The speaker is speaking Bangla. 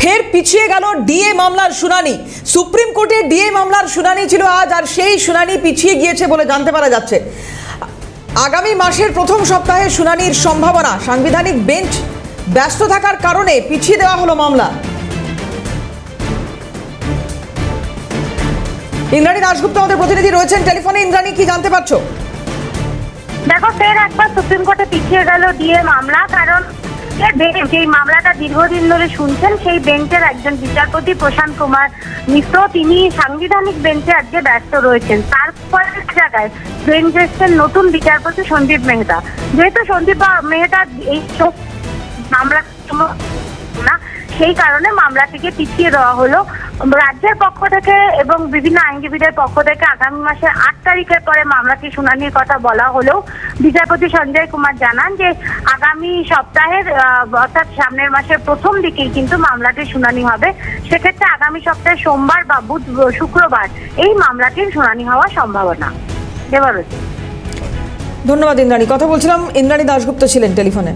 ফের পিছিয়ে গেল ডিএ মামলার শুনানি। সুপ্রিম কোর্টে ডিএ মামলার শুনানি ছিল আজ, আর সেই শুনানি পিছিয়ে গিয়েছে বলে জানতে পারা যাচ্ছে। আগামী মাসের প্রথম সপ্তাহে শুনানির সম্ভাবনা। সাংবিধানিক বেঞ্চ ব্যস্ত থাকার কারণে পিছিয়ে দেওয়া হলো মামলা। ইন্দ্রাণী দাশগুপ্ত আমাদের প্রতিনিধি রয়েছেন টেলিফোনে। ইন্দ্রাণী, কি জানতে পারছো? দেখো, ফের একবার সুপ্রিম কোর্টে পিছিয়ে গেল ডিএ মামলা। কারণ যেই মামলাটা দীর্ঘদিন ধরে শুনছেন, সেই বেঞ্চের একজন বিচারপতি প্রশান্ত কুমার মিশ্র, তিনি সাংবিধানিক বেঞ্চে আজকে ব্যস্ত রয়েছেন। তারপরে জায়গায় বেঞ্চ এসছেন নতুন বিচারপতি সন্দীপ মেহতা। যেহেতু সন্দীপ মেহতা এই মামলা না, সেই কারণে মামলাটিকে পিছিয়ে দেওয়া হলো। রাজ্যের পক্ষ থেকে এবং বিভিন্ন আইনজীবীদের পক্ষ থেকে আগামী মাসের 8 তারিখের পরে মামলাটি শুনানির কথা বলা হলেও বিচারপতি সঞ্জয় কুমার জানান যে আগামী সপ্তাহের অর্থাৎ সামনের মাসের প্রথম দিকেই কিন্তু মামলাটির শুনানি হবে। সেক্ষেত্রে আগামী সপ্তাহে সোমবার বা শুক্রবার এই মামলাটির শুনানি হওয়ার সম্ভাবনা। ধন্যবাদ ইন্দ্রাণী। কথা বলছিলাম, ইন্দ্রাণী দাশগুপ্ত ছিলেন টেলিফোনে।